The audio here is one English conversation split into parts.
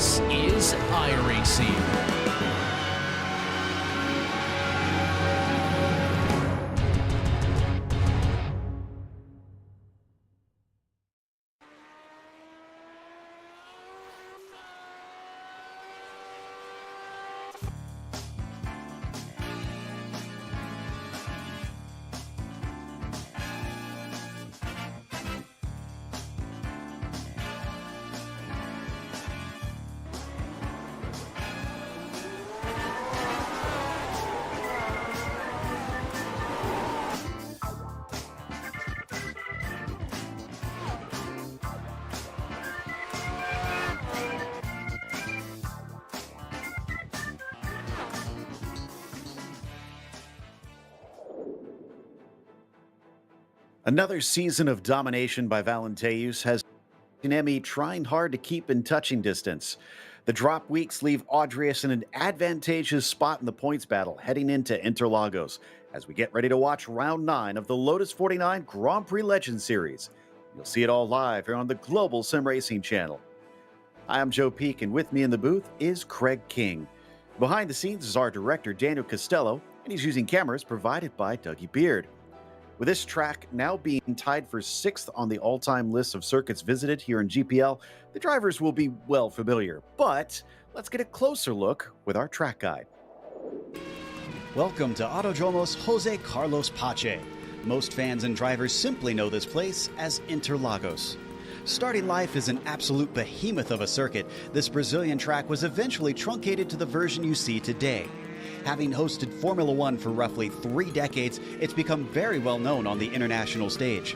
This is iRacing. Another season of domination by Valenteus has Emmy trying hard to keep in touching distance. The drop weeks leave Audrius in an advantageous spot in the points battle heading into Interlagos as we get ready to watch round 9 of the Lotus 49 Grand Prix Legend Series. You'll see it all live here on the Global SimRacing Channel. I'm Joe Peak, and with me in the booth is Craig King. Behind the scenes is our director Daniel Costello, and he's using cameras provided by Dougie Beard. With this track now being tied for 6th on the all-time list of circuits visited here in GPL, the drivers will be well familiar. But let's get a closer look with our track guide. Welcome to Autodromos Jose Carlos Pache. Most fans and drivers simply know this place as Interlagos. Starting life as an absolute behemoth of a circuit, this Brazilian track was eventually truncated to the version you see today. Having hosted Formula One for roughly 3 decades, it's become very well known on the international stage.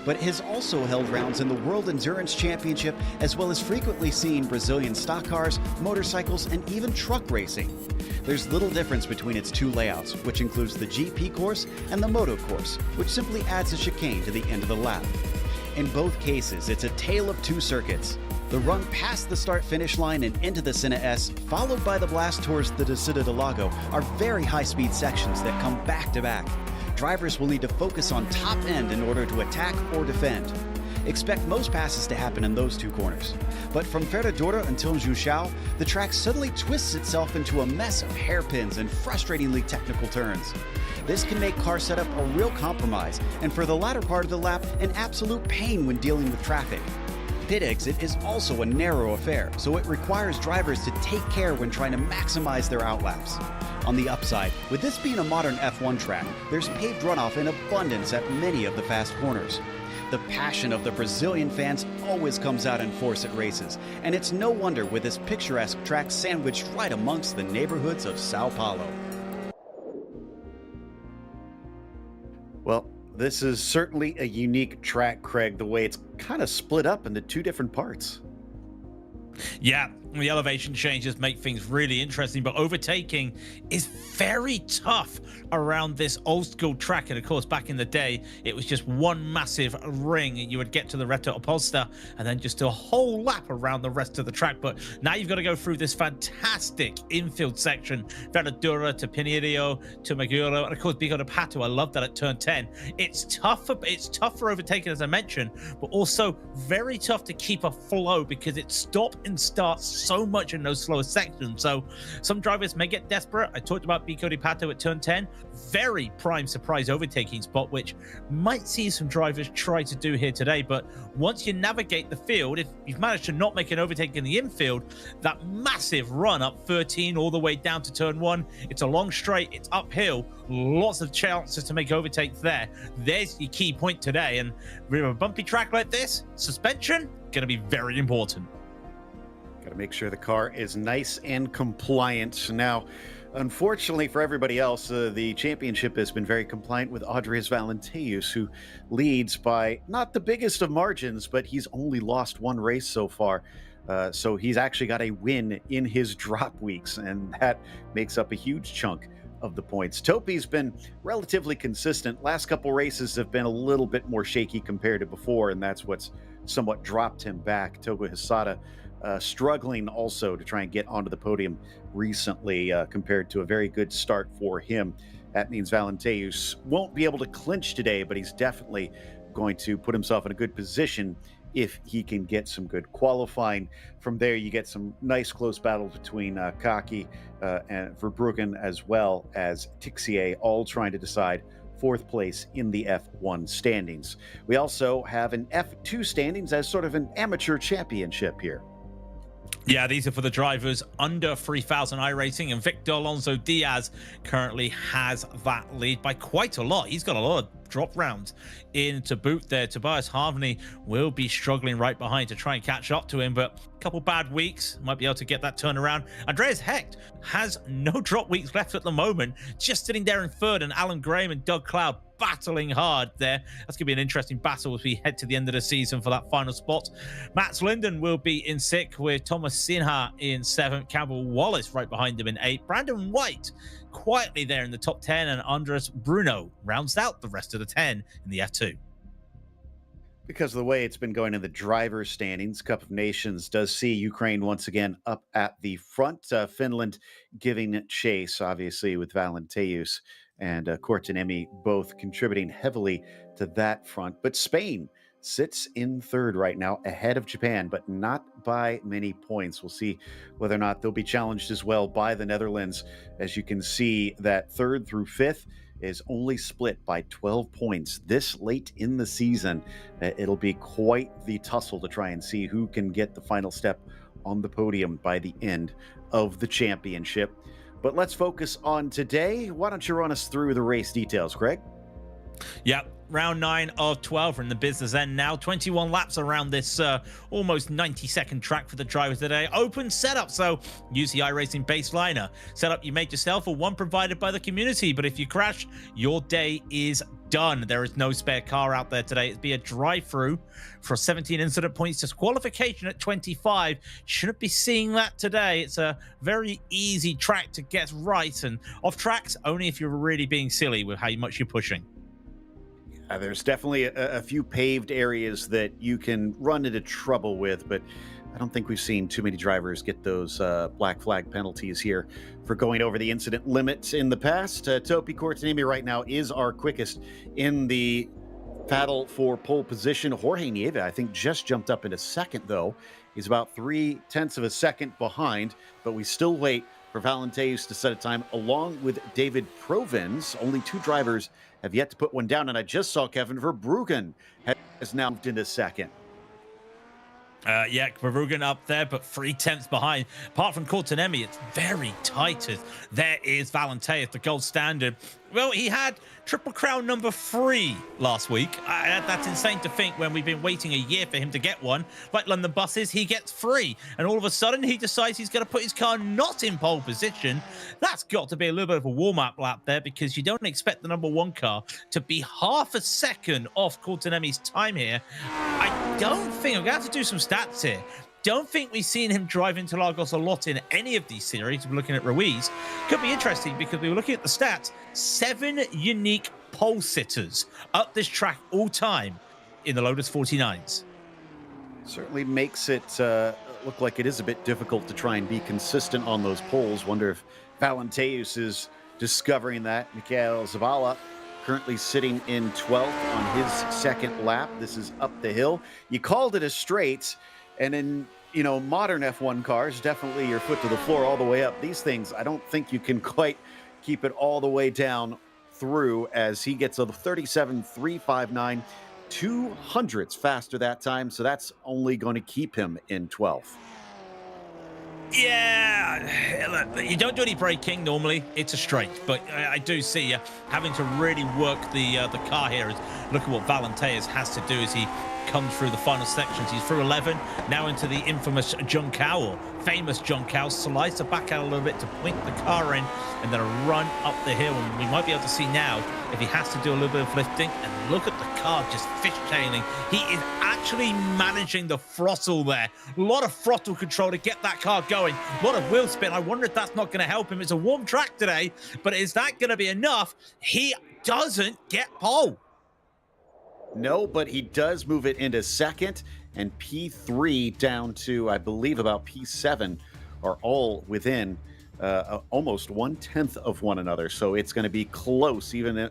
But it has also held rounds in the World Endurance Championship, as well as frequently seen Brazilian stock cars, motorcycles, and even truck racing. There's little difference between its two layouts, which includes the GP course and the Moto course, which simply adds a chicane to the end of the lap. In both cases, it's a tale of 2 circuits. The run past the start-finish line and into the Senna S, followed by the blast towards the Descida do Lago, are very high-speed sections that come back-to-back. Drivers will need to focus on top end in order to attack or defend. Expect most passes to happen in those 2 corners. But from Ferradura until Juchao, the track suddenly twists itself into a mess of hairpins and frustratingly technical turns. This can make car setup a real compromise, and for the latter part of the lap, an absolute pain when dealing with traffic. Pit exit is also a narrow affair, so it requires drivers to take care when trying to maximize their outlaps. On the upside, with this being a modern F1 track, there's paved runoff in abundance at many of the fast corners. The passion of the Brazilian fans always comes out in force at races, and it's no wonder with this picturesque track sandwiched right amongst the neighborhoods of Sao Paulo. Well, this is certainly a unique track, Craig, the way it's kind of split up into 2 different parts. Yeah, the elevation changes make things really interesting, but overtaking is very tough around this old school track. And of course, back in the day, it was just one massive ring. You would get to the Reta Oposta and then just do a whole lap around the rest of the track. But now you've got to go through this fantastic infield section, Ferradura to Pinheiro to Maguro, and of course, Bico de Pato. I love that at turn 10. It's tough for overtaking, as I mentioned, but also very tough to keep a flow because it's stop and start so much in those slower sections. So some drivers may get desperate. I talked about Bico de Pato at turn 10. Very prime surprise overtaking spot, which might see some drivers try to do here today. But once you navigate the field, if you've managed to not make an overtake in the infield, that massive run up 13 all the way down to turn 1, it's a long straight, it's uphill, lots of chances to make overtakes there. There's your key point today. And with a bumpy track like this, suspension going to be very important. Got to make sure the car is nice and compliant. Now, unfortunately for everybody else, the championship has been very compliant with Audrius Valenteus, who leads by not the biggest of margins, but he's only lost 1 race so far. So he's actually got a win in his drop weeks, and that makes up a huge chunk of the points. Topi's been relatively consistent. Last couple races have been a little bit more shaky compared to before, and that's what's somewhat dropped him back. Togo Hisada struggling also to try and get onto the podium recently compared to a very good start for him. That means Valenteus won't be able to clinch today, but he's definitely going to put himself in a good position if he can get some good qualifying. From there, you get some nice close battles between Kaki and Verbruggen, as well as Tixier, all trying to decide fourth place in the F1 standings. We also have an F2 standings as sort of an amateur championship here. Yeah, these are for the drivers under 3,000 iRacing, and Victor Alonso Diaz currently has that lead by quite a lot. He's got a lot of drop rounds in to boot there. Tobias Harvey will be struggling right behind to try and catch up to him, but a couple bad weeks might be able to get that turnaround. Andreas Hecht has no drop weeks left at the moment, just sitting there in third, and Alan Graham and Doug Cloud battling hard there. That's going to be an interesting battle as we head to the end of the season for that final spot. Mats Linden will be in sixth, with Thomas Sinha in seventh, Campbell Wallace right behind him in eighth, Brandon White quietly there in the top 10, and Andres Bruno rounds out the rest of the 10 in the F2. Because of the way it's been going in the driver's standings, Cup of Nations does see Ukraine once again up at the front. Finland giving chase, obviously, with Valenteus and Kortenemi both contributing heavily to that front. But Spain sits in third right now, ahead of Japan, but not by many points. We'll see whether or not they'll be challenged as well by the Netherlands. As you can see, that third through fifth is only split by 12 points this late in the season. It'll be quite the tussle to try and see who can get the final step on the podium by the end of the championship. But let's focus on today. Why don't you run us through the race details, Craig? Yeah, round 9 of 12 are in the business end now. 21 laps around this almost 90-second track for the drivers today. Open setup, so use the iRacing baseliner. Setup you made yourself or one provided by the community, but if you crash, your day is done. There is no spare car out there today. It'd be a drive-through for 17 incident points. Disqualification at 25. Shouldn't be seeing that today. It's a very easy track to get right, and off tracks only if you're really being silly with how much you're pushing. There's definitely a few paved areas that you can run into trouble with, but I don't think we've seen too many drivers get those black flag penalties here for going over the incident limits in the past. Topi Kortenemi right now is our quickest in the battle for pole position. Jorge Nieve, I think, just jumped up into second, though. He's about 0.3 of a second behind, but we still wait for Valenteus to set a time along with David Provins. Only two drivers have yet to put one down, and I just saw Kevin Verbruggen has now moved into second. Yeah, Verbruggen up there, but 0.3 behind. Apart from Kortenemi, it's very tight. There is Valenteus, the gold standard. Well, he had Triple Crown number 3 last week. That's insane to think when we've been waiting a year for him to get one. Like London Buses, he gets 3. And all of a sudden, he decides he's going to put his car not in pole position. That's got to be a little bit of a warm-up lap there, because you don't expect the number 1 car to be half a second off Kortenemi's time here. I don't think, I'm going to have to do some stats here. Don't think we've seen him drive Interlagos a lot in any of these series. We're looking at Ruiz. Could be interesting because we were looking at the stats. 7 unique pole sitters up this track all time in the Lotus 49s. Certainly makes it look like it is a bit difficult to try and be consistent on those poles. Wonder if Valenteus is discovering that. Mikael Zavala currently sitting in 12th on his second lap. This is up the hill. You called it a straight, and in modern F1 cars, definitely your foot to the floor all the way up. These things, I don't think you can quite keep it all the way down through, as he gets a 37.359, 200ths faster that time. So that's only going to keep him in 12th. Yeah, look, you don't do any braking normally. It's a straight, but I do see you having to really work the car here. Look at what Valenteus has to do as he comes through the final sections. He's through 11, now into the infamous John Cow, or famous John Cow. Slice the back out a little bit to point the car in, and then a run up the hill. And we might be able to see now if he has to do a little bit of lifting. And look at the car just fishtailing. He is actually managing the throttle there. A lot of throttle control to get that car going. A lot of wheel spin. I wonder if that's not going to help him. It's a warm track today, but is that going to be enough? He doesn't get pole. No, but he does move it into second, and P3 down to, I believe, about P7 are all within almost 1/10 of one another. So it's going to be close, even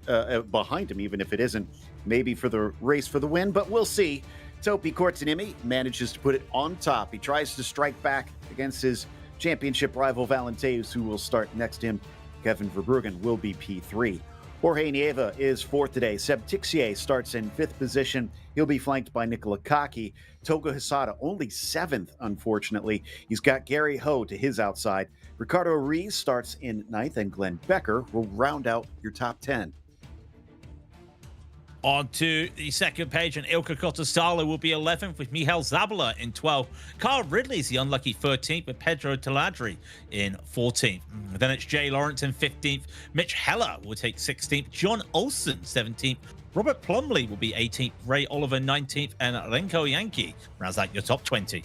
behind him, even if it isn't maybe for the race for the win. But we'll see. Topi Kortsanimi manages to put it on top. He tries to strike back against his championship rival Valenteus, who will start next to him. Kevin Verbruggen will be P3. Jorge Nieva is fourth today. Seb Tixier starts in fifth position. He'll be flanked by Nicola Kaki. Togo Hisada only seventh, unfortunately. He's got Gary Ho to his outside. Ricardo Ruiz starts in ninth, and Glenn Becker will round out your top 10. On to the second page, and Ilka Cotasalo will be 11th with Michal Zabala in 12th. Carl Ridley's the unlucky 13th with Pedro Taladri in 14th. Then it's Jay Lawrence in 15th. Mitch Heller will take 16th. John Olsen 17th. Robert Plumley will be 18th. Ray Oliver 19th. And Renko Yankee rounds out your top 20.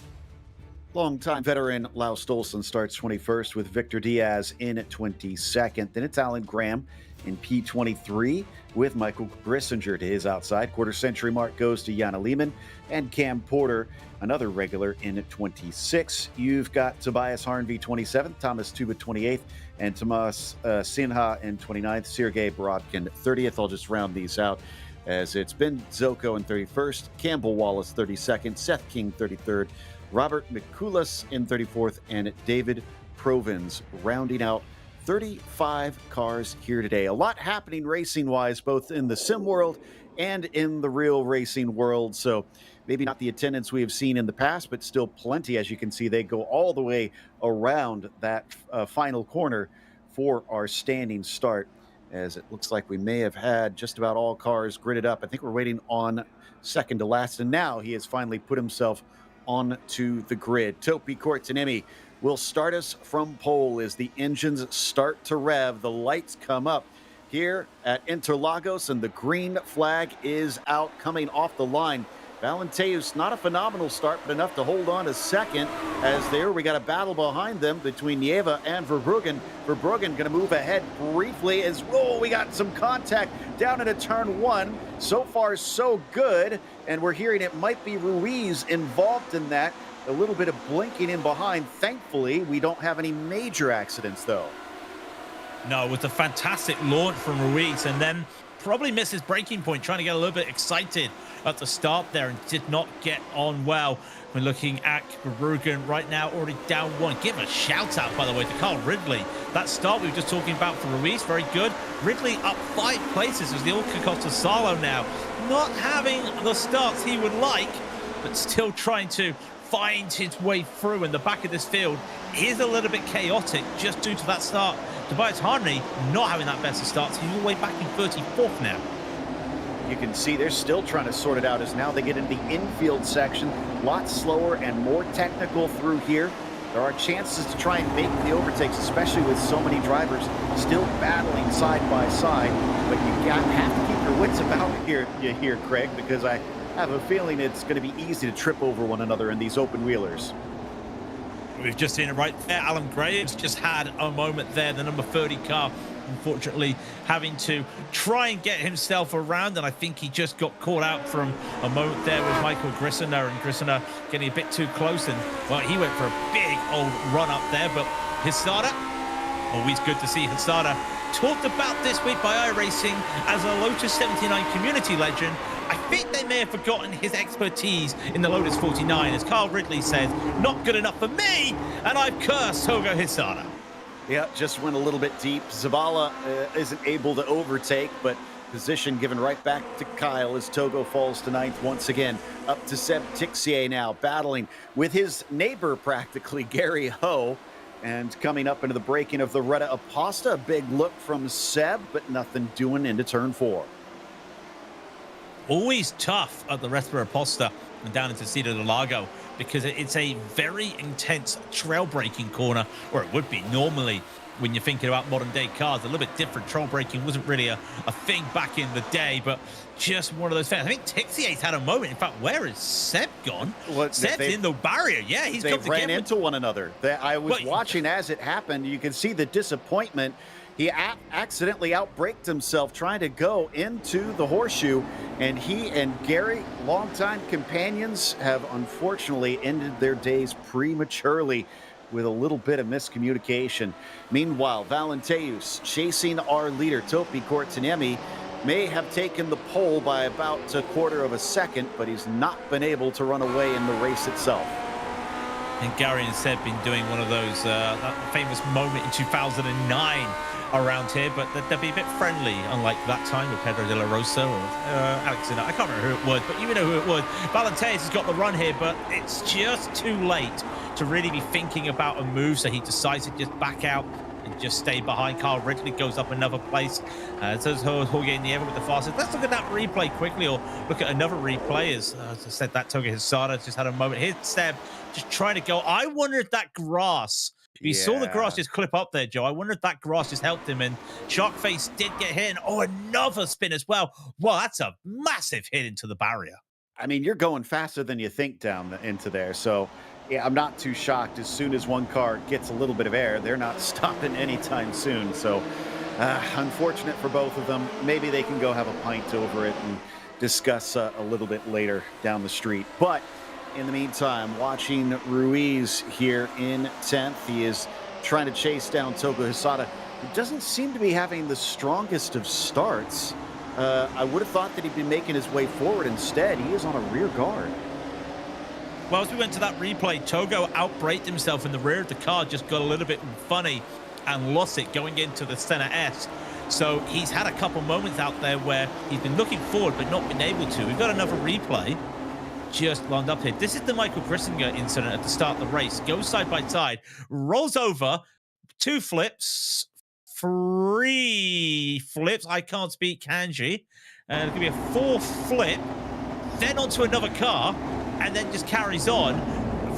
Longtime veteran Lau Stolson starts 21st with Victor Diaz in at 22nd. Then it's Alan Graham in P23 with Michael Grissinger to his outside. Quarter century mark goes to Jana Lehman and Cam Porter, another regular, in at 26. You've got Tobias Harnvey 27th, Thomas Tuba 28th, and Tomas Sinha in 29th, Sergei Borodkin 30th. I'll just round these out as it's Ben Zoko in 31st, Campbell Wallace 32nd, Seth King 33rd, Robert Mikulas in 34th, and David Provins rounding out 35 cars here today. A lot happening racing-wise, both in the sim world and in the real racing world. So maybe not the attendance we have seen in the past, but still plenty. As you can see, they go all the way around that final corner for our standing start, as it looks like we may have had just about all cars gridded up. I think we're waiting on second to last, and now he has finally put himself onto the grid. Topi Kortsanimi will start us from pole as the engines start to rev. The lights come up here at Interlagos, and the green flag is out coming off the line. Valenteus, not a phenomenal start, but enough to hold on to second, as there we got a battle behind them between Nieva and Verbruggen. Verbruggen going to move ahead briefly as, oh, we got some contact down into turn one. So far, so good, and we're hearing it might be Ruiz involved in that. A little bit of blinking in behind. Thankfully, we don't have any major accidents, though. No, it was a fantastic launch from Ruiz, and then probably missed his braking point, trying to get a little bit excited at the start there and did not get on well. We're looking at Verbruggen right now, already down one. Give a shout out, by the way, to Carl Ridley. That start we were just talking about for Ruiz, very good. Ridley up 5 places as the Ilka Cotasalo now. Not having the starts he would like, but still trying to find his way through, and the back of this field is a little bit chaotic just due to that start. Tobias Harney not having that best of starts. He's all the way back in 34th now. You can see they're still trying to sort it out as now they get into the infield section. Lots slower and more technical through here. There are chances to try and make the overtakes, especially with so many drivers still battling side by side. But you have to keep your wits about here, Craig, because I have a feeling it's going to be easy to trip over one another in these open wheelers. We've just seen it right there. Alan Graves just had a moment there, the number 30 car, unfortunately having to try and get himself around, and I think he just got caught out from a moment there with Michael Grissinger, and Grissinger getting a bit too close, and well, he went for a big old run up there. But Hisada, always good to see Hisada talked about this week by iRacing as a Lotus 79 community legend. I think they may have forgotten his expertise in the Lotus 49, as Carl Ridley says, not good enough for me, and I've cursed Togo Hisada. Yeah, just went a little bit deep. Zavala isn't able to overtake, but position given right back to Kyle as Togo falls to ninth once again. Up to Seb Tixier now, battling with his neighbor practically, Gary Ho. And coming up into the braking of the Retta Aposta, a big look from Seb, but nothing doing into turn 4. Always tough at the Retta Aposta and down into Cedar del Lago, because it's a very intense trail braking corner, or it would be normally when you're thinking about modern day cars. A little bit different. Trail braking wasn't really a thing back in the day, but just one of those things. I think Tixier's had a moment. In fact, where is Seb gone? Well, Seb's in the barrier. Yeah, he's come to ran into one another. I was watching as it happened. You can see the disappointment. He accidentally outbraked himself trying to go into the horseshoe, and he and Gary, longtime companions, have unfortunately ended their days prematurely with a little bit of miscommunication. Meanwhile, Valenteus chasing our leader, Topi Kortsanimi, may have taken the pole by about a quarter of a second, but he's not been able to run away in the race itself. And Gary and Seb been doing one of those, that famous moment in 2009 around here, but they'll be a bit friendly, unlike that time with Pedro de la Rosa or Alex. I can't remember who it was, but you know who it was. Valentez has got the run here, but it's just too late to really be thinking about a move, so he decides to just back out and just stay behind. Carl Ridley goes up another place. So Jorge in the air with the fastest. Let's look at that replay quickly, or look at another replay. As I said, that Toga Hisada just had a moment. Here's Seb just trying to go. I wonder if that grass, you saw the grass just clip up there, Joe. I wonder if that grass just helped him. And Sharkface did get hit. And, oh, another spin as well. Well, that's a massive hit into the barrier. I mean, you're going faster than you think down into there. So, yeah, I'm not too shocked. As soon as one car gets a little bit of air, they're not stopping anytime soon. So, unfortunate for both of them. Maybe they can go have a pint over it and discuss a little bit later down the street. But in the meantime, watching Ruiz here in 10th. He is trying to chase down Togo Hisada, who doesn't seem to be having the strongest of starts. I would have thought that he'd be making his way forward. Instead, he is on a rear guard. Well, as we went to that replay, Togo outbraked himself in the rear of the car, just got a little bit funny and lost it going into the center S. So he's had a couple moments out there where he's been looking forward but not been able to. We've got another replay just lined up here. This is the Michael Grissinger incident at the start of the race. Goes side by side, rolls over, 2 flips, 3 flips. I can't speak kanji. And it'll be a 4th flip, then onto another car, and then just carries on.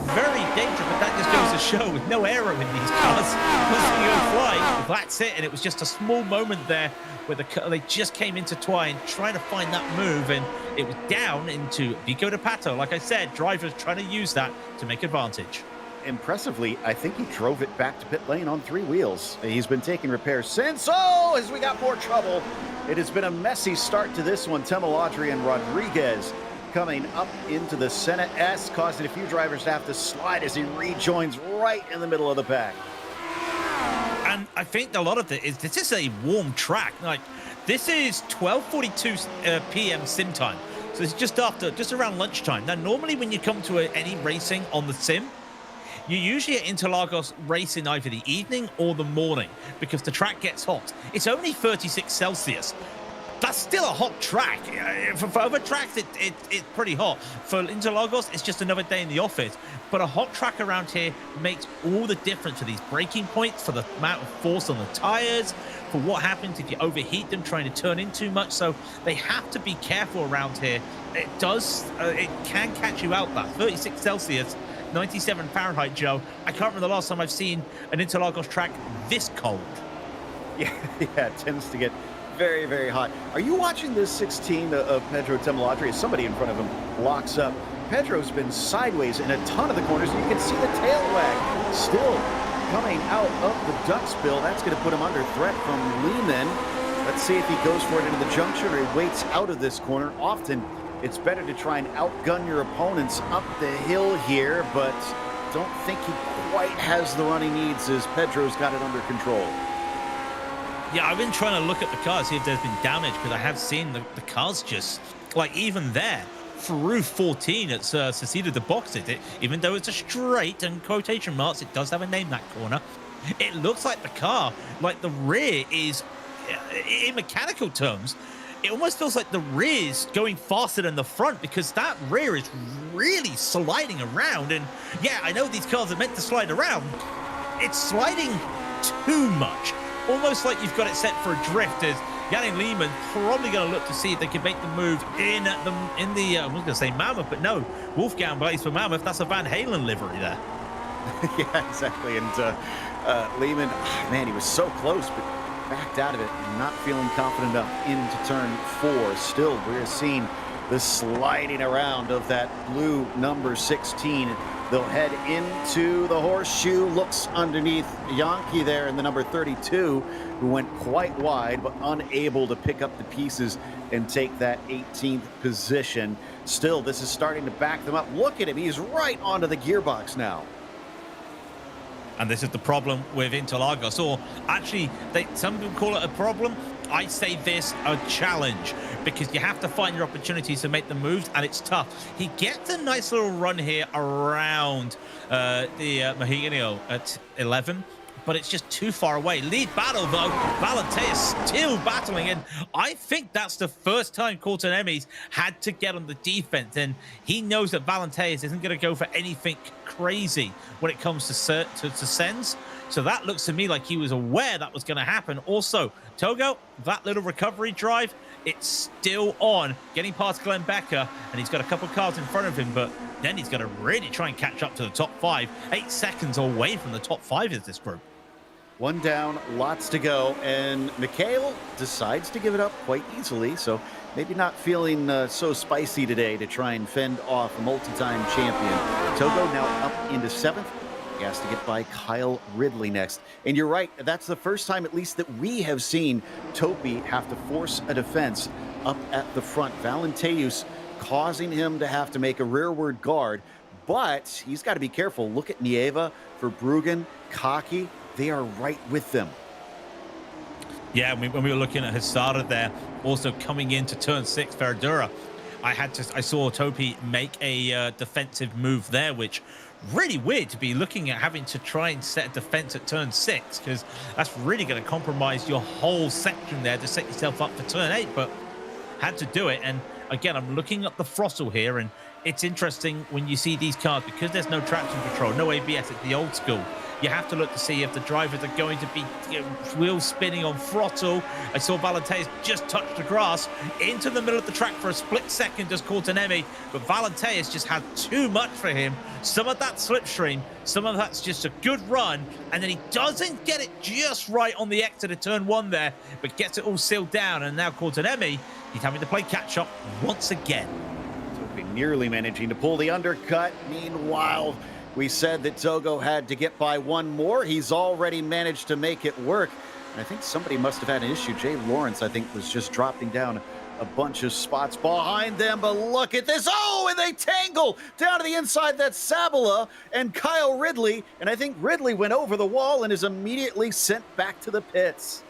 Very dangerous, but that just goes to show with no aero in these cars. Once you go flying, that's it. And it was just a small moment there where they just came intertwined, trying to find that move, and it was down into Vico de Pato. Like I said, drivers trying to use that to make advantage. Impressively, I think he drove it back to pit lane on 3 wheels. He's been taking repairs since. Oh, as we got more trouble. It has been a messy start to this one. Temel and Rodriguez coming up into the Senna S, causing a few drivers to have to slide as he rejoins right in the middle of the pack. And I think a lot of it is this is a warm track. Like, this is 12:42 p.m. sim time, so it's just around lunchtime. Now, normally when you come to any racing on the sim, you usually at Interlagos race in either the evening or the morning because the track gets hot. It's only 36 Celsius. That's still a hot track. For other tracks, it's pretty hot. For Interlagos, it's just another day in the office. But a hot track around here makes all the difference for these braking points, for the amount of force on the tires, for what happens if you overheat them trying to turn in too much. So they have to be careful around here. It can catch you out, that 36 Celsius, 97 Fahrenheit, Joe. I can't remember the last time I've seen an Interlagos track this cold. Yeah, it tends to get very, very hot. Are you watching this 16 of Pedro Temeladri as somebody in front of him locks up? Pedro's been sideways in a ton of the corners. You can see the tail wag still coming out of the duck spill. That's going to put him under threat from Lehman. Let's see if he goes for it into the junction or he waits out of this corner. Often it's better to try and outgun your opponents up the hill here, but don't think he quite has the run he needs as Pedro's got it under control. Yeah, I've been trying to look at the cars, see if there's been damage, because I have seen the cars just, like, even there, through 14 at Cecilio de Box, even though it's a straight, and quotation marks, it does have a name, that corner. It looks like the car, like the rear is, in mechanical terms, it almost feels like the rear is going faster than the front, because that rear is really sliding around. And yeah, I know these cars are meant to slide around. It's sliding too much. Almost like you've got it set for a drift, as Yannick Lehman probably going to look to see if they can make the move in the I was going to say Mammoth, but no, Wolfgang plays for Mammoth. That's a Van Halen livery there. Yeah, exactly. And Lehman, man, he was so close, but backed out of it, not feeling confident enough into turn 4. Still, we're seeing the sliding around of that blue number 16. They'll head into the horseshoe, looks underneath Yankee there in the number 32, who went quite wide, but unable to pick up the pieces and take that 18th position. Still, this is starting to back them up. Look at him. He's right onto the gearbox now. And this is the problem with Interlagos, or actually, some people call it a problem. I say this a challenge because you have to find your opportunities to make the moves, and it's tough. He gets a nice little run here around the Mahigano at 11. But it's just too far away. Lead battle, though. Valente is still battling, and I think that's the first time Courtenay's had to get on the defense, and he knows that Valente isn't going to go for anything crazy when it comes to sends. So that looks to me like he was aware that was going to happen. Also, Togo, that little recovery drive, it's still on, getting past Glenn Becker, and he's got a couple cars in front of him, but then he's got to really try and catch up to the top 5. 8 seconds away from the top 5 is this group. One down, lots to go, and Mikhail decides to give it up quite easily, so maybe not feeling so spicy today to try and fend off a multi-time champion. Togo now up into 7th. He has to get by Kyle Ridley next. And you're right, that's the first time at least that we have seen Topi have to force a defense up at the front. Valenteus causing him to have to make a rearward guard, but he's got to be careful. Look at Nieva, Verbruggen, Kaki. They are right with them. Yeah, when we were looking at Hissada there, also coming into turn 6, Verdura, I saw Topi make a defensive move there, which really weird to be looking at having to try and set a defense at turn 6, because that's really going to compromise your whole section there to set yourself up for turn 8, but had to do it. And again, I'm looking at the throttle here, and it's interesting when you see these cars, because there's no traction control, no ABS, it's the old school. You have to look to see if the drivers are going to be wheels spinning on throttle. I saw Valenteus just touch the grass into the middle of the track for a split second, does Courtenay, but Valenteus just had too much for him. Some of that slipstream, some of that's just a good run, and then he doesn't get it just right on the exit of turn 1 there, but gets it all sealed down, and now Courtenay, he's having to play catch up once again. Nearly managing to pull the undercut. Meanwhile, we said that Togo had to get by one more. He's already managed to make it work. And I think somebody must have had an issue. Jay Lawrence, I think, was just dropping down a bunch of spots behind them. But look at this. Oh, and they tangle down to the inside. That's Sabala and Kyle Ridley. And I think Ridley went over the wall and is immediately sent back to the pits.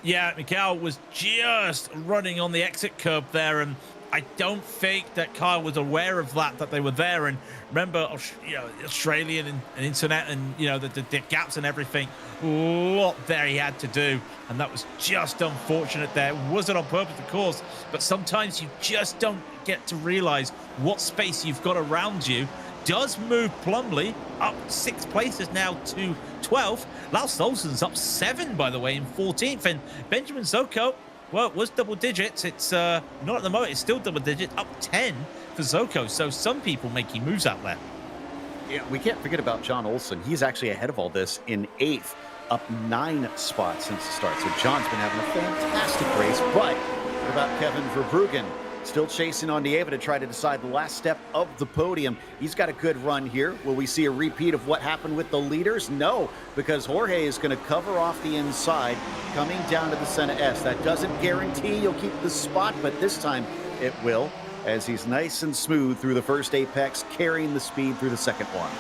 Yeah, Mikhail was just running on the exit curb there, and I don't think that Kyle was aware of that they were there. And remember, you know, Australian and internet and, you know, the gaps and everything, lot there he had to do. And that was just unfortunate there. It wasn't on purpose, of course, but sometimes you just don't get to realize what space you've got around you. Does move Plumley up 6 places now to 12th. Lars Olsen's up 7, by the way, in 14th. And Benjamin Zoko, well, it was double digits. It's not at the moment. It's still double digits, up 10 for Zoko. So some people making moves out there. Yeah, we can't forget about John Olsen. He's actually ahead of all this in 8th, up 9 spots since the start. So John's been having a fantastic race. But what about Kevin Verbruggen? Still chasing on Nieva to try to decide the last step of the podium. He's got a good run here. Will we see a repeat of what happened with the leaders? No, because Jorge is going to cover off the inside, coming down to the Senna S. That doesn't guarantee you'll keep the spot, but this time it will, as he's nice and smooth through the first apex, carrying the speed through the second one.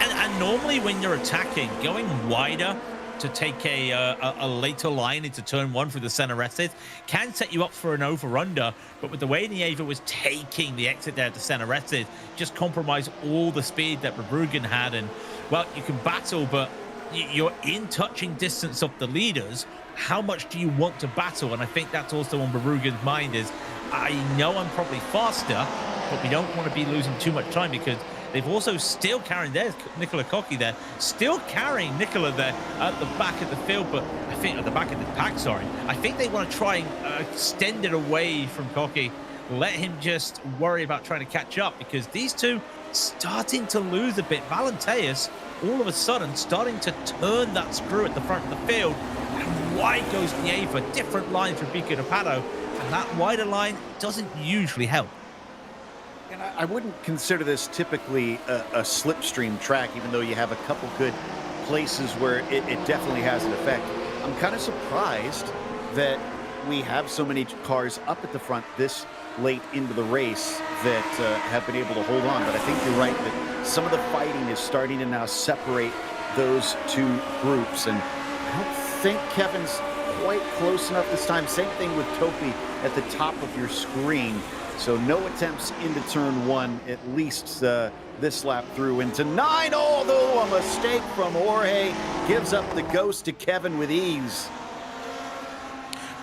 And normally when you're attacking, going wider to take a later line into turn 1 through the center exit can set you up for an over-under, but with the way Nieva was taking the exit there to center exit, just compromise all the speed that Verbruggen had. And, well, you can battle, but you're in touching distance of the leaders. How much do you want to battle? And I think that's also on Verbruggen's mind is, I know I'm probably faster, but we don't want to be losing too much time, because they've also still carrying, there's Nicola Cocky there, still carrying Nicola there at the back of the field, but I think at the back of the pack, sorry. I think they want to try and extend it away from Cocky, let him just worry about trying to catch up, because these two starting to lose a bit. Valenteus, all of a sudden, starting to turn that screw at the front of the field, and wide goes Nieva, different line from Pico de Pato, and that wider line doesn't usually help. And I wouldn't consider this typically a slipstream track, even though you have a couple good places where it definitely has an effect. I'm kind of surprised that we have so many cars up at the front this late into the race that have been able to hold on. But I think you're right that some of the fighting is starting to now separate those two groups. And I don't think Kevin's quite close enough this time. Same thing with Topi at the top of your screen. So no attempts into turn one, at least this lap through into 9. Although a mistake from Jorge gives up the ghost to Kevin with ease.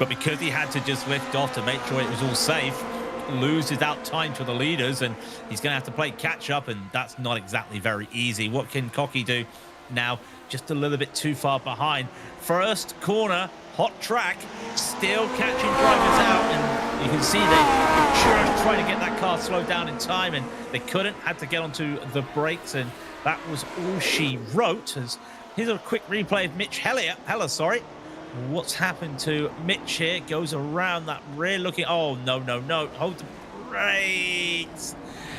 But because he had to just lift off to make sure it was all safe, loses out time to the leaders, and he's going to have to play catch up, and that's not exactly very easy. What can Cocky do now? Just a little bit too far behind. First corner, hot track, still catching drivers out, and you can see they just trying to get that car slowed down in time, and they couldn't. Had to get onto the brakes, and that was all she wrote. As here's a quick replay of Mitch Heller, what's happened to Mitch here? Goes around that rear looking. Oh, no. Hold the brakes.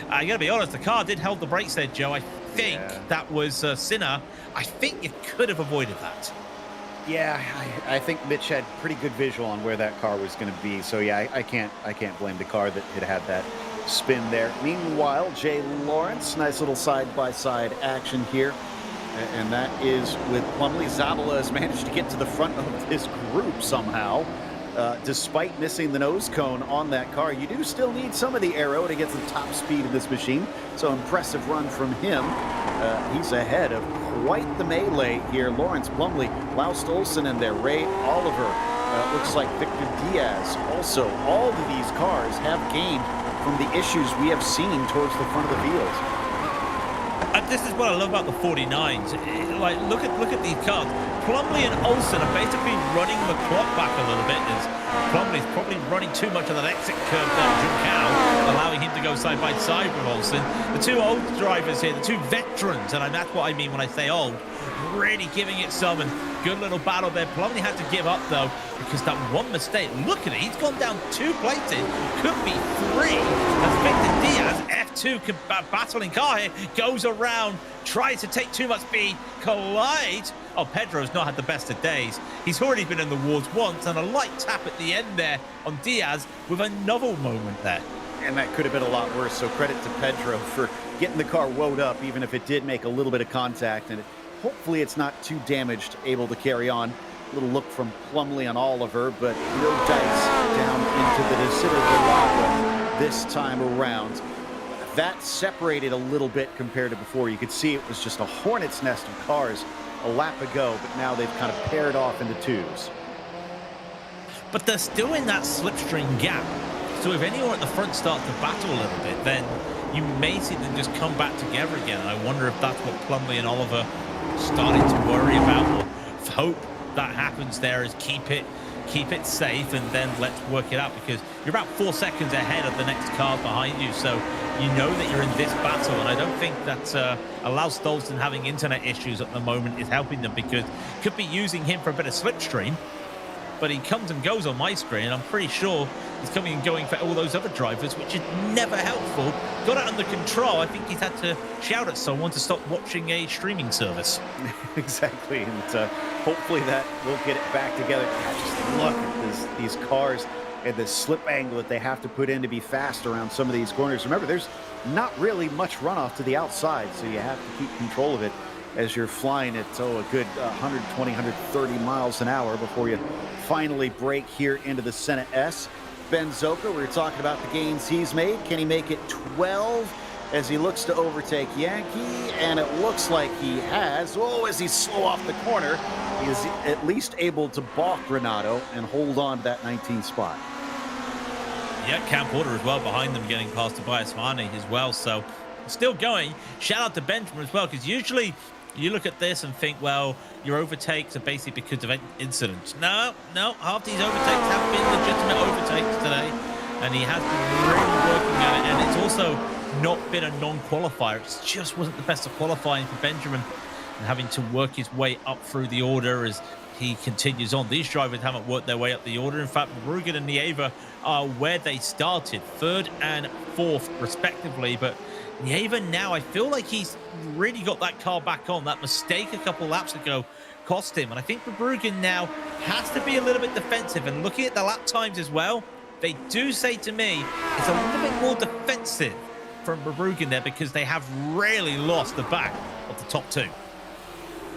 I got to be honest, the car did hold the brakes there, Joe. I think that was Sinner. I think you could have avoided that. Yeah, I think Mitch had pretty good visual on where that car was going to be. So, yeah, I can't blame the car that had that spin there. Meanwhile, Jay Lawrence, nice little side-by-side action here. And that is with Plumley. Zabala has managed to get to the front of this group somehow. Despite missing the nose cone on that car, you do still need some of the aero to get to the top speed of this machine. So impressive run from him. He's ahead of quite the melee here. Lawrence, Plumley, Laust Olsen in there. Ray Oliver. Looks like Victor Diaz. Also, all of these cars have gained from the issues we have seen towards the front of the field. This is what I love about the 49s. Like, look at these cars. Plumley and Olsen are basically running the clock back a little bit, as Plumley's probably running too much of that exit curve down Juncal, allowing him to go side by side with Olsen. The two old drivers here, the two veterans, and that's what I mean when I say old, really giving it some, and good little battle there. Plumley had to give up though, because that one mistake, look at it, he's gone down 2 places, could be 3, as Victor Diaz, F2 battling car here, goes around, tries to take too much speed, collides. Oh, Pedro's not had the best of days. He's already been in the wars once, and a light tap at the end there on Diaz with a novel moment there. And that could have been a lot worse, so credit to Pedro for getting the car woed up, even if it did make a little bit of contact, and hopefully it's not too damaged, able to carry on. A little look from Plumley on Oliver, but no dice down into the Desiderata this time around. That separated a little bit compared to before. You could see it was just a hornet's nest of cars a lap ago, but now they've kind of paired off into twos. But they're still in that slipstream gap. So if anyone at the front starts to battle a little bit, then you may see them just come back together again. And I wonder if that's what Plumley and Oliver started to worry about, or hope that happens there, is keep it safe and then let's work it out, because you're about 4 seconds ahead of the next car behind you, so you know that you're in this battle. And I don't think that Laust Olsen having internet issues at the moment is helping them, because could be using him for a bit of slipstream, but he comes and goes on my screen. I'm pretty sure he's coming and going for all those other drivers, which is never helpful. Got it under control. I think he's had to shout at someone to stop watching a streaming service. Exactly, and hopefully that will get it back together. God, just look at these cars and the slip angle that they have to put in to be fast around some of these corners. Remember, there's not really much runoff to the outside, so you have to keep control of it as you're flying at, a good 120, 130 miles an hour before you finally break here into the Senna S. Ben Zoka, we were talking about the gains he's made. Can he make it 12 as he looks to overtake Yankee? And it looks like he has. Oh, as he's slow off the corner, he is at least able to balk Renato and hold on to that 19th spot. Yeah, Cam Porter as well behind them, getting past Tobias Varney as well. So still going. Shout out to Benjamin as well, because usually you look at this and think, well, your overtakes are basically because of incidents. No, half these overtakes have been legitimate overtakes today, and he has been really working at it. And it's also not been a non-qualifier. It just wasn't the best of qualifying for Benjamin, and having to work his way up through the order as he continues on. These drivers haven't worked their way up the order. In fact, Rugen and Nieva are where they started, 3rd and 4th respectively, but Nieva now, I feel like he's really got that car back on. That mistake a couple laps ago cost him. And I think Verbruggen now has to be a little bit defensive. And looking at the lap times as well, they do say to me it's a little bit more defensive from Verbruggen there, because they have really lost the back of the top 2.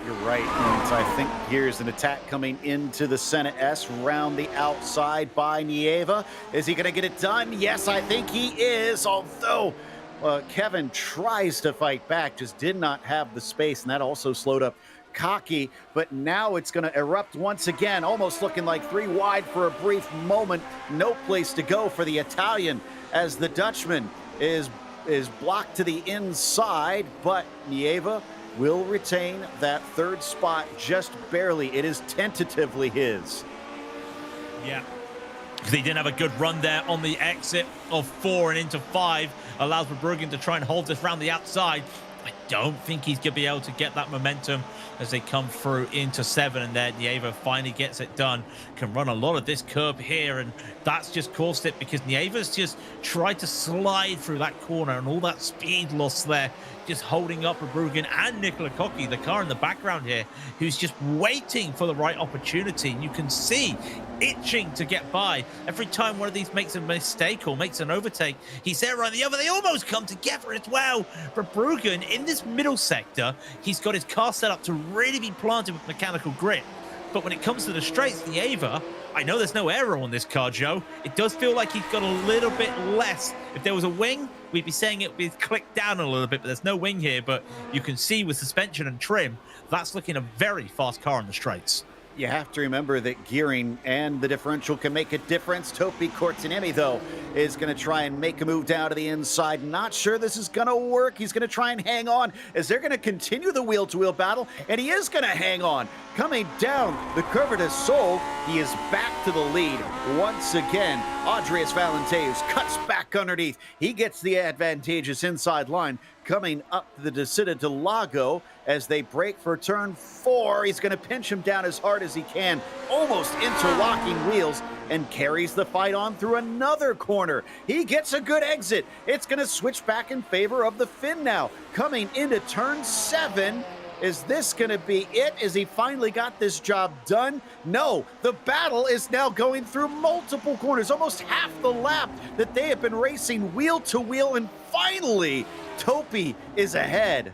You're right. And I think here's an attack coming into the Senna S, round the outside by Nieva. Is he going to get it done? Yes, I think he is, although Kevin tries to fight back, just did not have the space, and that also slowed up Cocky. But now it's going to erupt once again, almost looking like 3 wide for a brief moment. No place to go for the Italian, as the Dutchman is blocked to the inside, but Nieva will retain that 3rd spot just barely. It is tentatively his. Yeah. He didn't have a good run there on the exit of 4 and into 5. Allows Verbruggen to try and hold this round the outside. I don't think he's going to be able to get that momentum as they come through into 7, and there Nieva finally gets it done. Can run a lot of this curb here, and that's just caused it because Nieva's just tried to slide through that corner, and all that speed loss there just holding up Verbruggen and Nicola Cocky, the car in the background here, who's just waiting for the right opportunity. And you can see itching to get by. Every time one of these makes a mistake or makes an overtake, he's there on the other. They almost come together as well. Verbruggen in this middle sector, he's got his car set up to really be planted with mechanical grip. But when it comes to the straights, Nieva, I know there's no aero on this car, Joe. It does feel like he's got a little bit less. If there was a wing, we'd be saying it would be clicked down a little bit, but there's no wing here. But you can see with suspension and trim, that's looking a very fast car on the straights. You have to remember that gearing and the differential can make a difference. Topi Kortsanemi, though, is going to try and make a move down to the inside. Not sure this is going to work. He's going to try and hang on as they're going to continue the wheel-to-wheel battle, and he is going to hang on. Coming down the Curva del Sol, he is back to the lead once again. Andreas Valenteus cuts back underneath. He gets the advantageous inside line. Coming up the Descida de Lago as they break for turn 4. He's going to pinch him down as hard as he can, almost interlocking wheels, and carries the fight on through another corner. He gets a good exit. It's going to switch back in favor of the Finn now. Coming into turn 7. Is this going to be it? Is he finally got this job done? No, the battle is now going through multiple corners, almost half the lap that they have been racing wheel to wheel, and finally, Topi is ahead.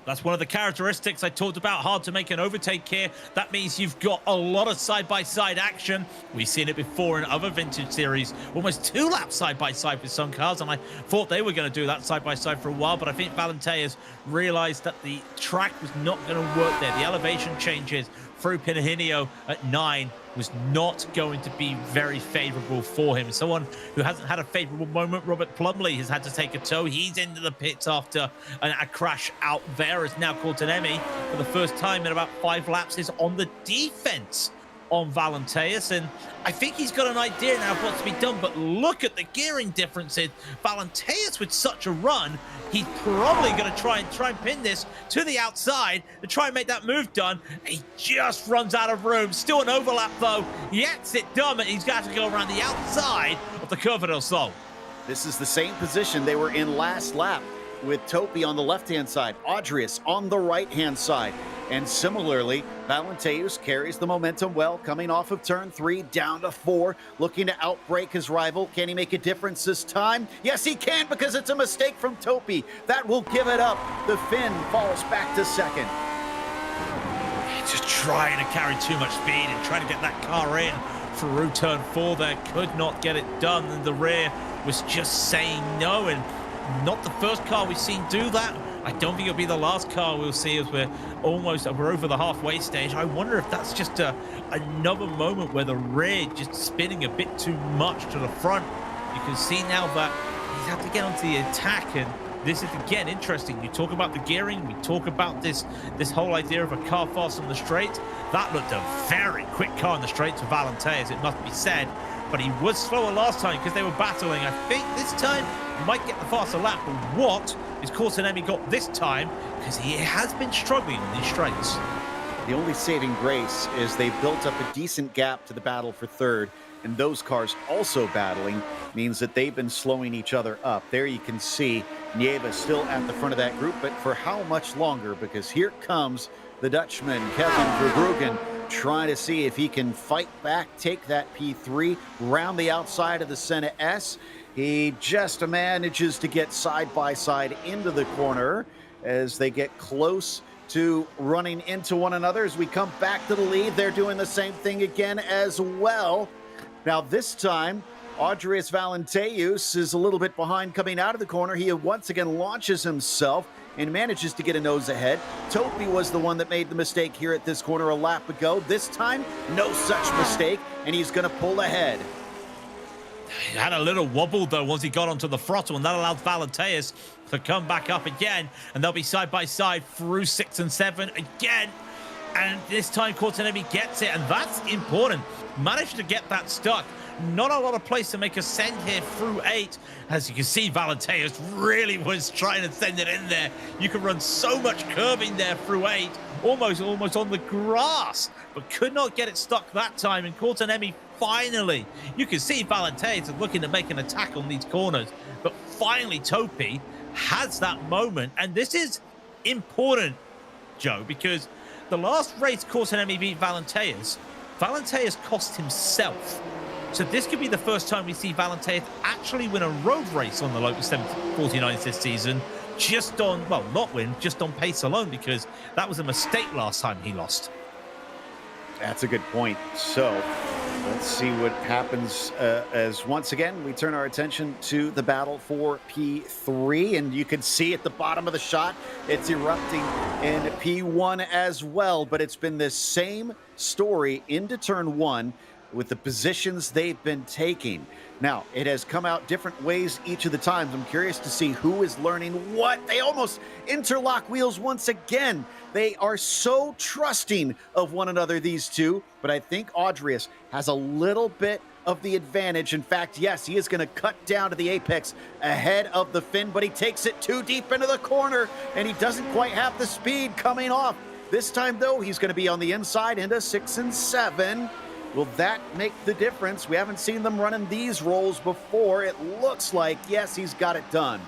That's one of the characteristics I talked about. Hard to make an overtake here. That means you've got a lot of side-by-side action. We've seen it before in other vintage series. Almost 2 laps side-by-side with some cars, and I thought they were going to do that side-by-side for a while, but I think Valenteus realized that the track was not going to work there. The elevation changes through Pinahinio at 9 was not going to be very favorable for him. Someone who hasn't had a favorable moment, Robert Plumley, has had to take a tow. He's into the pits after a crash out there, as now Kortsanemi, for the first time in about 5 laps, is on the defense on Valenteus, and I think he's got an idea now of what's to be done, but look at the gearing differences. Valenteus with such a run, he's probably going to try and pin this to the outside to try and make that move done. He just runs out of room. Still an overlap, though. He gets it done, and he's got to go around the outside of the Curva del Sol. This is the same position they were in last lap, with Topi on the left-hand side, Andreas on the right-hand side. And similarly, Valenteus carries the momentum well, coming off of turn 3, down to 4, looking to outbrake his rival. Can he make a difference this time? Yes, he can, because it's a mistake from Topi. That will give it up. The Finn falls back to 2nd. Just trying to carry too much speed and trying to get that car in through turn 4 there. Could not get it done, and the rear was just saying no, and not the first car we've seen do that. I don't think it'll be the last car we'll see as we're over the halfway stage. I wonder if that's just another moment where the rear just spinning a bit too much to the front. You can see now that he's had to get onto the attack, and this is again interesting. You talk about the gearing, we talk about this whole idea of a car fast on the straight. That looked a very quick car on the straight to Valenteus, it must be said, but he was slower last time because they were battling. I think this time he might get the faster lap, but what is Kortsanemi got this time? Because he has been struggling on these straights. The only saving grace is they built up a decent gap to the battle for 3rd, and those cars also battling means that they've been slowing each other up. There you can see Nieva still at the front of that group, but for how much longer? Because here comes the Dutchman, Kevin Verbruggen, trying to see if he can fight back, take that P3 round the outside of the Senna S. He just manages to get side by side into the corner as they get close to running into one another as we come back to the lead. They're doing the same thing again as well. Now this time, Andreas Valenteus is a little bit behind coming out of the corner. He once again launches himself and manages to get a nose ahead. Topi was the one that made the mistake here at this corner a lap ago. This time, no such mistake, and he's going to pull ahead. He had a little wobble, though, once he got onto the throttle, and that allowed Valenteus to come back up again, and they'll be side by side through 6 and 7 again. And this time, Courtenay gets it, and that's important. Managed to get that stuck. Not a lot of place to make a send here through 8. As you can see, Valenteus really was trying to send it in there. You can run so much curving there through 8, almost on the grass, but could not get it stuck that time. And Courtenay finally, you can see Valenteus is looking to make an attack on these corners, but finally Topi has that moment. And this is important, Joe, because the last race Courtenay beat Valenteus cost himself. So this could be the first time we see Valenteus actually win a road race on the Lotus 749 this season, just on, well, not win, just on pace alone, because that was a mistake last time he lost. That's a good point. So let's see what happens as once again we turn our attention to the battle for P3, and you can see at the bottom of the shot it's erupting in P1 as well, but it's been this same story into turn 1 with the positions they've been taking. Now, it has come out different ways each of the times. I'm curious to see who is learning what. They almost interlock wheels once again. They are so trusting of one another, these two, but I think Andreas has a little bit of the advantage. In fact, yes, he is going to cut down to the apex ahead of the Finn, but he takes it too deep into the corner, and he doesn't quite have the speed coming off. This time, though, he's going to be on the inside into 6 and 7. Will that make the difference? We haven't seen them running these rolls before. It looks like, yes, he's got it done.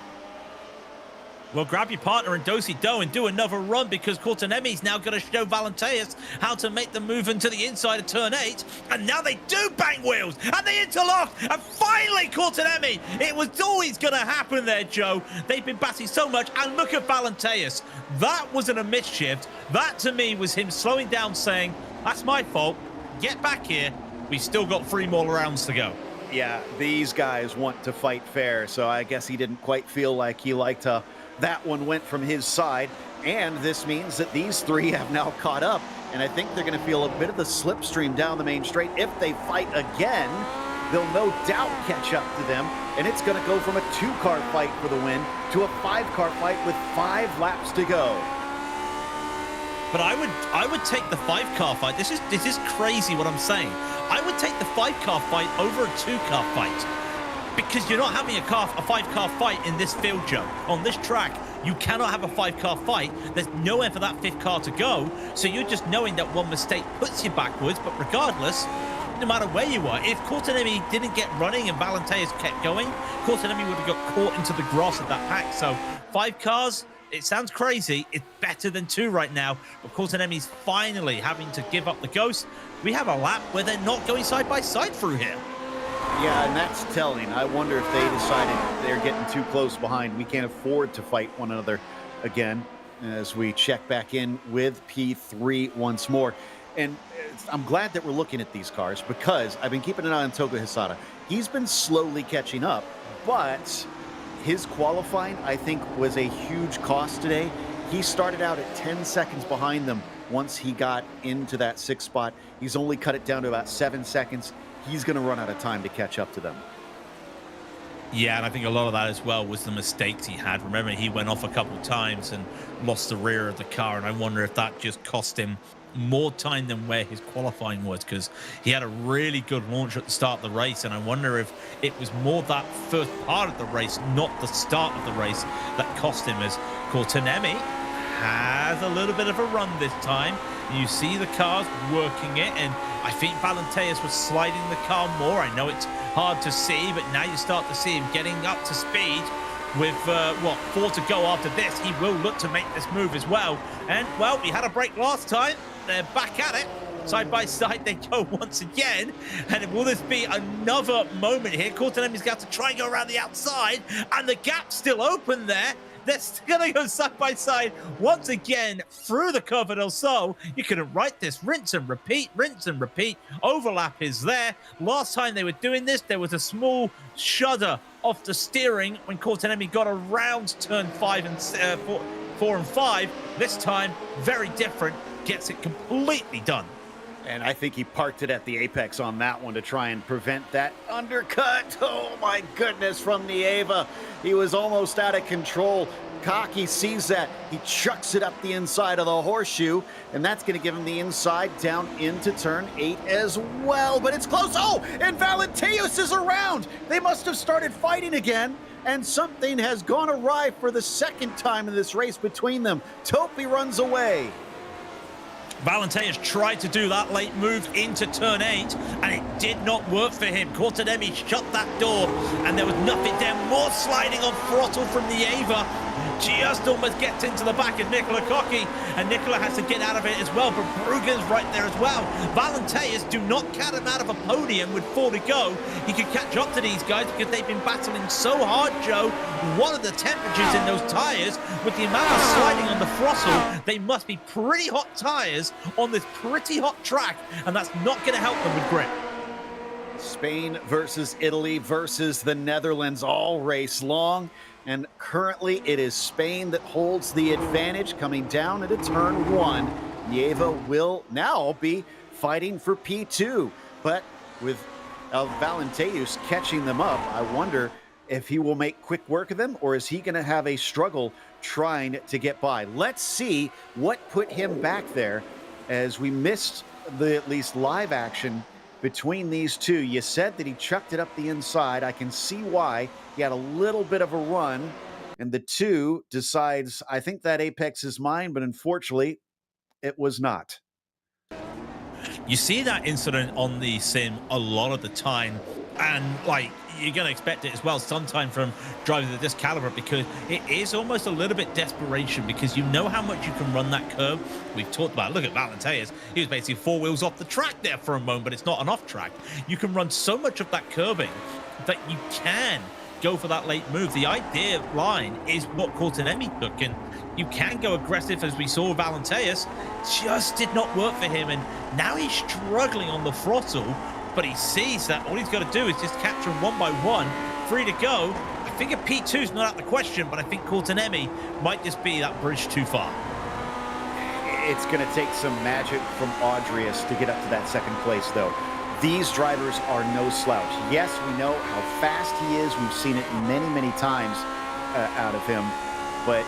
Well, grab your partner and do-si-do and do another run, because Courtenay's now going to show Valenteus how to make the move into the inside of turn 8. And now they do bang wheels, and they interlock. And finally, Courtenay, it was always going to happen there, Joe. They've been batting so much, and look at Valenteus. That wasn't a misshift. That, to me, was him slowing down, saying, that's my fault. Get back here. We've still got 3 more rounds to go. Yeah, these guys want to fight fair, so I guess he didn't quite feel like he liked that one went from his side, and this means that these 3 have now caught up, and I think they're going to feel a bit of the slipstream down the main straight. If they fight again, they'll no doubt catch up to them, and it's going to go from a 2-car fight for the win to a 5-car fight with 5 laps to go. But I would take the 5-car fight. This is crazy what I'm saying. I would take the 5-car fight over a 2-car fight, because you're not having a 5-car fight in this field, Joe. On this track, you cannot have a 5-car fight. There's nowhere for that 5th car to go. So you're just knowing that one mistake puts you backwards. But regardless, no matter where you are, if Courtenay didn't get running and Valenteus kept going, Courtenay would have got caught into the grass of that pack. So 5 cars. It sounds crazy. It's better than 2 right now. But Courtenay's finally having to give up the ghost. We have a lap where they're not going side by side through here. Yeah, and that's telling. I wonder if they decided they're getting too close behind. We can't afford to fight one another again as we check back in with P3 once more. And I'm glad that we're looking at these cars, because I've been keeping an eye on Togo Hisada. He's been slowly catching up, but his qualifying, I think, was a huge cost today. He started out at 10 seconds behind them once he got into that 6th spot. He's only cut it down to about 7 seconds. He's going to run out of time to catch up to them. Yeah, and I think a lot of that as well was the mistakes he had. Remember, he went off a couple times and lost the rear of the car, and I wonder if that just cost him more time than where his qualifying was, because he had a really good launch at the start of the race, and I wonder if it was more that first part of the race, not the start of the race, that cost him, as Courtenay has a little bit of a run this time. You see the cars working it, and I think Valenteus was sliding the car more. I know it's hard to see, but now you start to see him getting up to speed. With, 4 to go after this, he will look to make this move as well. And, well, we had a break last time. They're back at it. Side by side, they go once again. And will this be another moment here? Courtenay's got to try and go around the outside, and the gap's still open there. They're going to go side by side once again through the curve at El Sol. You couldn't write this. Rinse and repeat, rinse and repeat. Overlap is there. Last time they were doing this, there was a small shudder off the steering when Courtenay got around turn 4 and 5. This time, very different. Gets it completely done. And I think he parked it at the apex on that one to try and prevent that undercut. Oh my goodness, from Nieva. He was almost out of control. Cocky sees that. He chucks it up the inside of the horseshoe, and that's going to give him the inside down into turn 8 as well. But it's close. Oh, and Valenteus is around. They must have started fighting again, and something has gone awry for the second time in this race between them. Topi runs away. Valenteus tried to do that late move into turn 8, and it did not work for him. Courtenay shut that door, and there was nothing there. More sliding on throttle from Nieva. Just almost gets into the back of Nicola Cocky, and Nicola has to get out of it as well, but Bruggen's right there as well. Valenteus, do not cut him out of a podium with 4 to go. He could catch up to these guys because they've been battling so hard, Joe. One of the temperatures in those tires, with the amount of sliding on the throttle, they must be pretty hot tires on this pretty hot track, and that's not going to help them with grip. Spain versus Italy versus the Netherlands all race long. And currently it is Spain that holds the advantage coming down into turn 1. Nieva will now be fighting for P2. But with Valenteus catching them up, I wonder if he will make quick work of them, or is he going to have a struggle trying to get by? Let's see what put him back there, as we missed the at least live action between these two. You said that he chucked it up the inside. I can see why. He had a little bit of a run, and the 2 decides, I think that apex is mine, but unfortunately, it was not. You see that incident on the sim a lot of the time, and like, you're going to expect it as well sometime from drivers of this caliber, because it is almost a little bit desperation, because you know how much you can run that curve. We've talked about it. Look at Valenteus. He was basically 4 wheels off the track there for a moment, but it's not an off track. You can run so much of that curbing that you can go for that late move. The idea line is what Courtenay took, and you can go aggressive, as we saw with Valenteus. Just did not work for him, and now he's struggling on the throttle, but he sees that all he's got to do is just capture 1 by 1, 3 to go. I think a P2 is not out of the question, but I think Courtenay might just be that bridge too far. It's going to take some magic from Adrius to get up to that second place, though. These drivers are no slouch. Yes, we know how fast he is. We've seen it many, many times out of him, but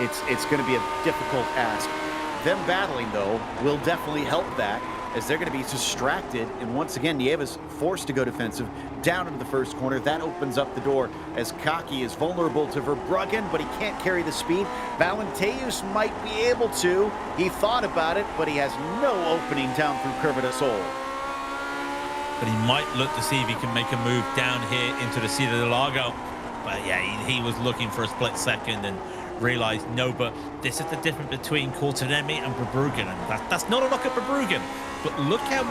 it's going to be a difficult ask. Them battling, though, will definitely help that, as they're going to be distracted. And once again, Nieva's forced to go defensive down into the first corner. That opens up the door, as Cocky is vulnerable to Verbruggen, but he can't carry the speed. Valenteus might be able to. He thought about it, but he has no opening down through Curva del Sol. But he might look to see if he can make a move down here into the Ciudad del Lago. But yeah, he was looking for a split second and realized no. But this is the difference between Courtenay and Verbruggen, and that's not a knock at Verbruggen. But look how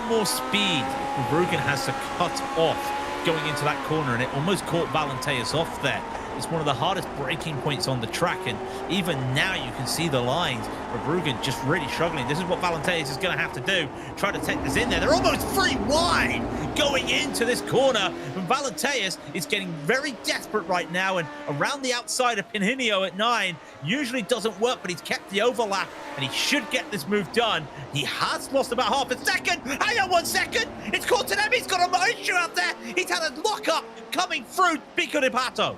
more speed Verbruggen has to cut off going into that corner, and it almost caught Valenteus off there. It's one of the hardest braking points on the track, and even now you can see the lines. Verbruggen just really struggling. This is what Valenteus is going to have to do. Try to take this in there. They're almost 3 wide going into this corner, and Valenteus is getting very desperate right now, and around the outside of Pinhinio at 9 usually doesn't work, but he's kept the overlap, and he should get this move done. He has lost about half a second. Hang on 1 second. It's Courtenay. He's got an issue out there. He's had a lockup coming through Pico de Pato.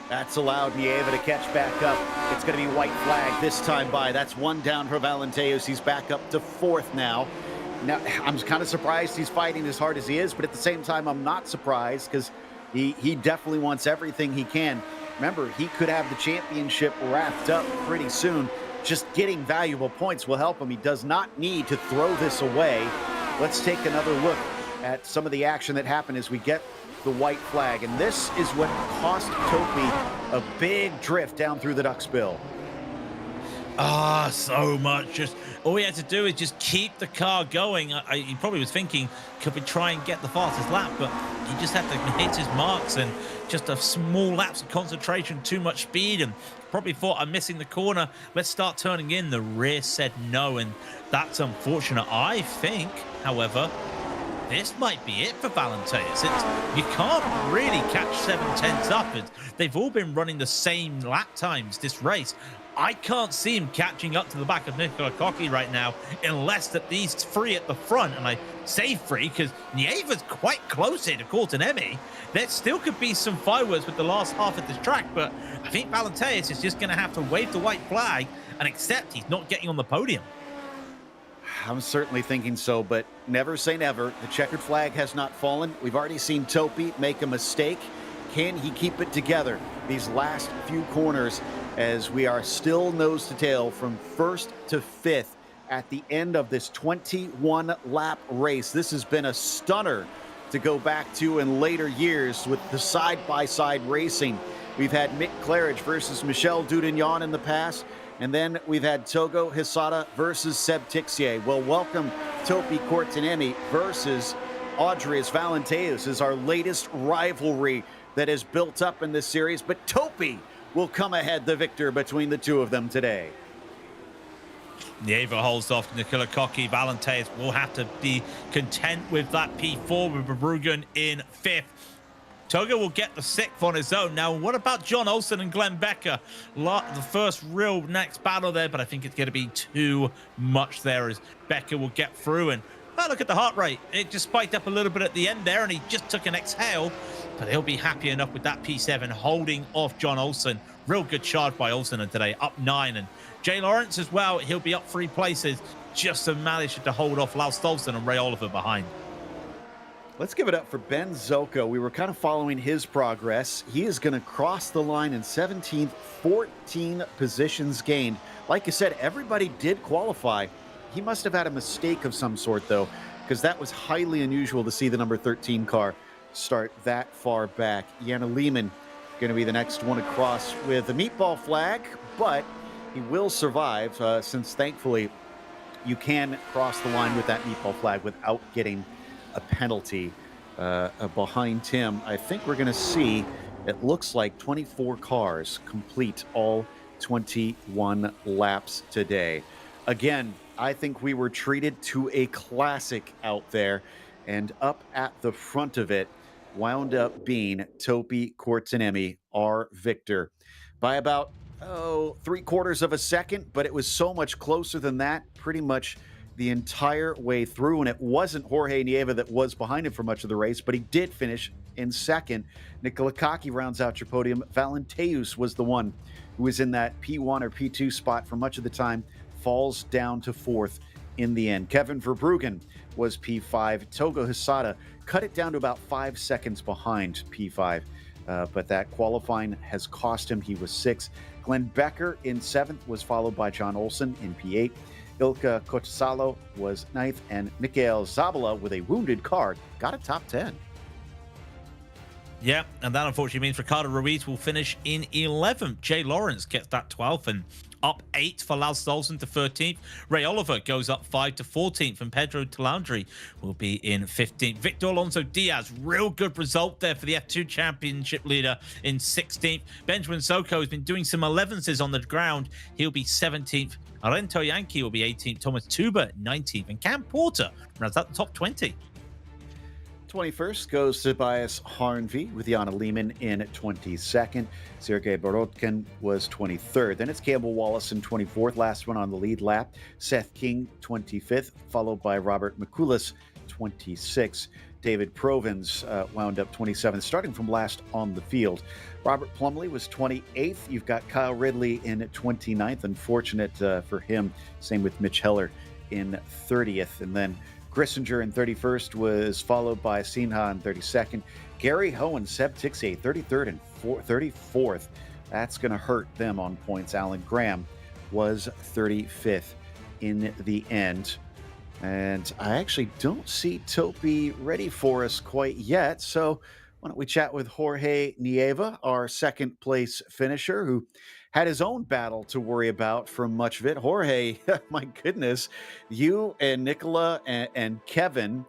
That's allowed Nieva to catch back up. It's going to be white flag this time by. That's 1 down for Valenteus. He's back up to 4th now. Now, I'm kind of surprised he's fighting as hard as he is, but at the same time, I'm not surprised, because he definitely wants everything he can. Remember, he could have the championship wrapped up pretty soon. Just getting valuable points will help him. He does not need to throw this away. Let's take another look at some of the action that happened as we get the white flag, and this is what cost Topi a big drift down through the duck's bill. So much. Just all he had to do is just keep the car going. He probably was thinking, could we try and get the fastest lap? But he just had to hit his marks, and just a small lapse of concentration, too much speed, and probably thought, I'm missing the corner. Let's start turning in. The rear said no, and that's unfortunate. I think, however, this might be it for Valenteus. You can't really catch 7/10 up. They've all been running the same lap times this race. I can't see him catching up to the back of Nicola Cocky right now, unless that these three at the front, and I say three because Nieva's quite close here to Courtenay. There still could be some fireworks with the last half of this track, but I think Valenteus is just going to have to wave the white flag and accept he's not getting on the podium. I'm certainly thinking so, but never say never. The checkered flag has not fallen. We've already seen Topi make a mistake. Can he keep it together these last few corners, as we are still nose to tail from first to fifth at the end of this 21-lap race? This has been a stunner to go back to in later years with the side-by-side racing. We've had Mick Claridge versus Michel Dudignon in the past, and then we've had Togo Hisada versus Seb Tixier. Well, welcome Topi Courtenay versus Audrius Valenteus is our latest rivalry that is built up in this series, but Topi will come ahead the victor between the two of them today. Nieva holds off Nicola Cocky. Valenteus will have to be content with that P4 with Verbruggen in fifth. Togo will get the sixth on his own. Now, what about John Olsen and Glenn Becker? The first real next battle there, but I think it's going to be too much there as Becker will get through. And oh, look at the heart rate. It just spiked up a little bit at the end there, and he just took an exhale. But he'll be happy enough with that P7 holding off John Olsen. Real good charge by Olsen today, up 9. And Jay Lawrence as well, he'll be up 3 places just to manage to hold off Lars Stolzen and Ray Oliver behind. Let's give it up for Ben Zoko. We were kind of following his progress. He is going to cross the line in 17th, 14 positions gained. Like I said, everybody did qualify. He must have had a mistake of some sort, though, because that was highly unusual to see the number 13 car start that far back. Jana Lehman going to be the next one across with a meatball flag, but he will survive since, thankfully, you can cross the line with that meatball flag without getting a penalty. Behind him, I think we're going to see, it looks like 24 cars complete all 21 laps today. Again, I think we were treated to a classic out there, and up at the front of it wound up being Topi Courtenay, our victor, by about 3/4 of a second, but it was so much closer than that pretty much the entire way through. And it wasn't Jorge Nieva that was behind him for much of the race, but he did finish in second. Nicola Cocky rounds out your podium. Valenteus was the one who was in that P1 or P2 spot for much of the time, falls down to 4th in the end. Kevin Verbruggen was P5. Togo Hisada cut it down to about 5 seconds behind P5, but that qualifying has cost him. He was 6th. Glenn Becker in 7th was followed by John Olsen in P8. Ilka Kotsalo was 9th, and Mikael Zabala with a wounded car got a top 10. Yeah, and that unfortunately means Ricardo Ruiz will finish in 11th. Jay Lawrence gets that 12th, and up 8 for Lars Stolzen to 13th. Ray Oliver goes up 5 to 14th, and Pedro Talandri will be in 15th. Victor Alonso Diaz, real good result there for the F2 Championship leader in 16th. Benjamin Soko has been doing some 11s on the ground. He'll be 17th. Arento Yankee will be 18th. Thomas Tuber 19th, and Cam Porter rounds out the top 20. 21st goes to Tobias Harnvey with Jana Lehman in 22nd. Sergei Borotkin was 23rd. Then it's Campbell Wallace in 24th, last one on the lead lap. Seth King 25th, followed by Robert Mikulas 26th. David Provins wound up 27th, starting from last on the field. Robert Plumley was 28th. You've got Kyle Ridley in 29th. Unfortunate for him. Same with Mitch Heller in 30th. And then Grissinger in 31st was followed by Sinha in 32nd. Gary Ho and Seb Tixier 33rd and 34th. That's going to hurt them on points. Alan Graham was 35th in the end. And I actually don't see Topi ready for us quite yet. So why don't we chat with Jorge Nieva, our second place finisher, who had his own battle to worry about for much of it. Jorge, my goodness, you and Nicola and Kevin,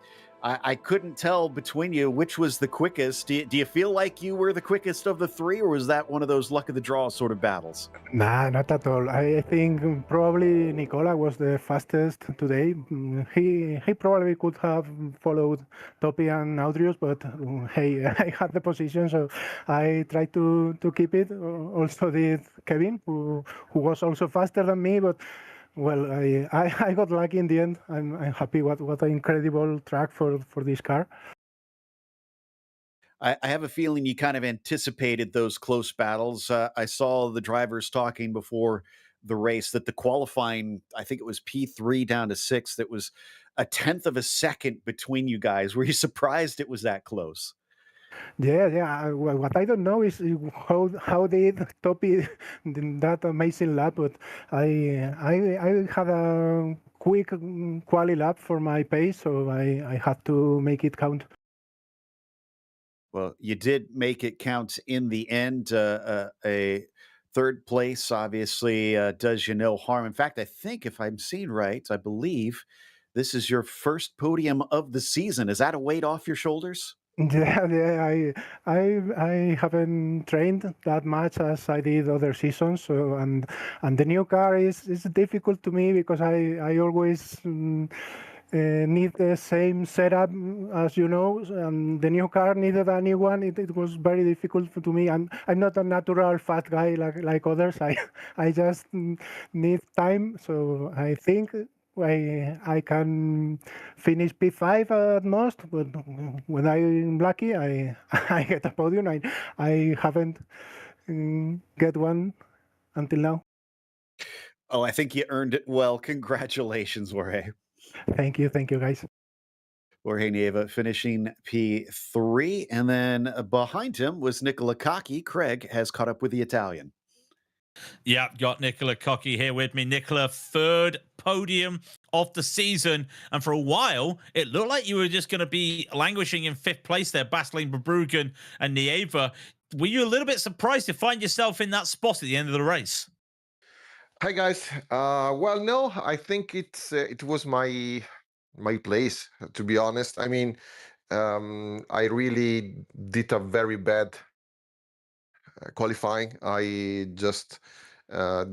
I couldn't tell between you which was the quickest. Do you feel like you were the quickest of the three, or was that one of those luck of the draw sort of battles? Nah, not at all. I think probably Nicola was the fastest today. He probably could have followed Topi and Audrius, but hey, I had the position, so I tried to keep it. Also did Kevin, who was also faster than me, but well, I got lucky in the end. I'm happy. What an incredible track for this car. I have a feeling you kind of anticipated those close battles. I saw the drivers talking before the race that the qualifying, I think it was P3 down to 6, that was a tenth of a second between you guys. Were you surprised it was that close? Yeah, yeah. Well, what I don't know is how did Topi that amazing lap, but I had a quick quali lap for my pace, so I had to make it count. Well, you did make it count in the end. A third place obviously does you no harm. In fact, I think if I'm seeing right, I believe this is your first podium of the season. Is that a weight off your shoulders? Yeah, yeah. I haven't trained that much as I did other seasons, so and the new car is difficult to me because I always. Need the same setup as you know, and the new car needed a new one. It was very difficult to me. I'm not a natural fat guy like others. I just need time. So I think I can finish P5 at most, but when I'm lucky, I I get a podium. I haven't get one until now. Oh, I think you earned it well. Congratulations, Jorge. Thank you, guys. Jorge Neva finishing P3. And then behind him was Nicola Cocky. Craig has caught up with the Italian. Yeah, got Nicola Cocky here with me. Nicola, third podium of the season. And for a while, it looked like you were just going to be languishing in fifth place there, battling Bruggen and Nieva. Were you a little bit surprised to find yourself in that spot at the end of the race? Hi guys. Well, no, I think it was my place, to be honest. I mean, I really did a very bad qualifying. I just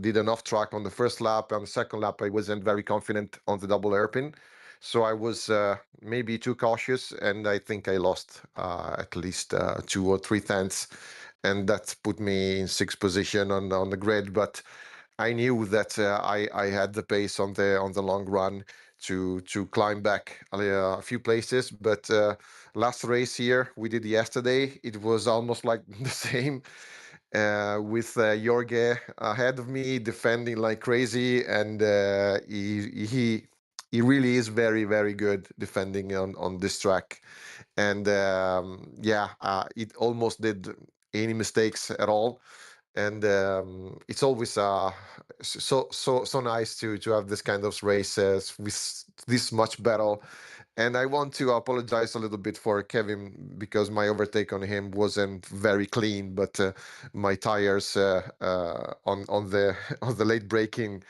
did an off track on the first lap. On the second lap, I wasn't very confident on the double hairpin, so I was maybe too cautious, and I think I lost at least 2 or 3 tenths, and that put me in sixth position on the grid. But I knew that I had the pace on the long run to climb back a few places. But last race here we did yesterday, it was almost like the same, with Jorge ahead of me defending like crazy, and he really is very very good defending on this track, and yeah, it almost did any mistakes at all. And it's always so nice to have this kind of races with this much battle. And I want to apologize a little bit for Kevin because my overtake on him wasn't very clean, but my tires on the on the late braking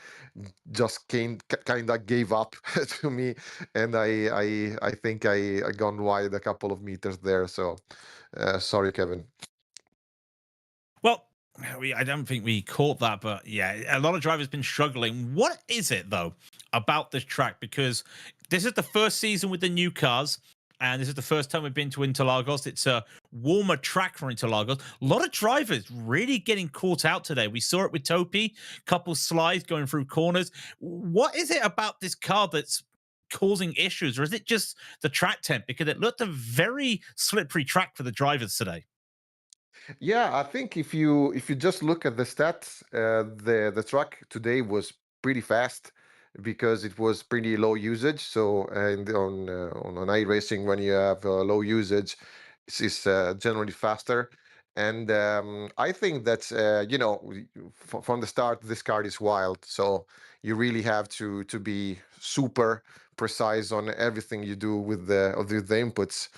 just kind of gave up to me, and I think I gone wide a couple of meters there. So sorry, Kevin. Well, I don't think we caught that, but yeah, a lot of drivers been struggling. What is it though about this track? Because this is the first season with the new cars, and this is the first time we've been to Interlagos. It's a warmer track for Interlagos. A lot of drivers really getting caught out today. We saw it with Topi, couple slides going through corners. What is it about this car that's causing issues, or is it just the track temp? Because it looked a very slippery track for the drivers today. Yeah, I think if you just look at the stats, the track today was pretty fast because it was pretty low usage. So and on an iRacing, when you have low usage, it's generally faster. And I think that from the start, this card is wild. So you really have to be super precise on everything you do with the inputs.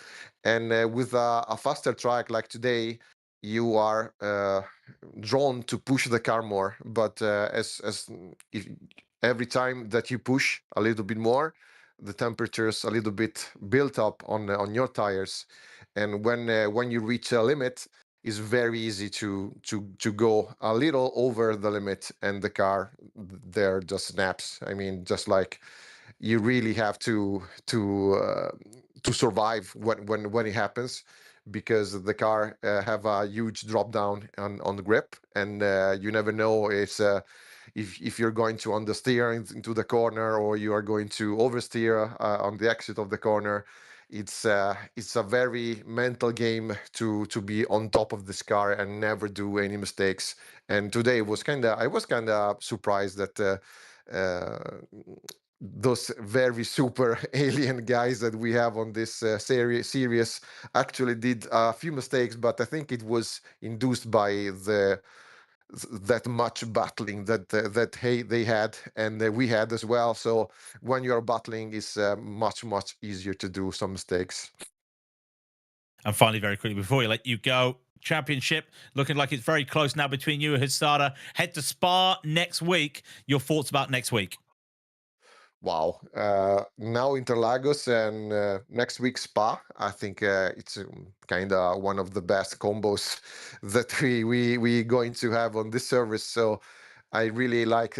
And with a faster track like today, you are drawn to push the car more. But if every time that you push a little bit more, the temperatures a little bit built up on your tires, and when you reach a limit, it's very easy to go a little over the limit, and the car there just snaps. I mean, just like you really have to survive when it happens, because the car have a huge drop down on the grip, and you never know if you're going to understeer into the corner, or you are going to oversteer on the exit of the corner. It's a very mental game to be on top of this car and never do any mistakes. And today I was kind of surprised that those very super alien guys that we have on this series actually did a few mistakes, but I think it was induced by that much battling that they had, and we had as well. So when you're battling, it's much easier to do some mistakes. And finally, very quickly, before we let you go, championship looking like it's very close now between you and Hissada. Head to Spa next week. Your thoughts about next week? Wow. Now Interlagos and next week Spa. I think it's kind of one of the best combos that we going to have on this service. So I really like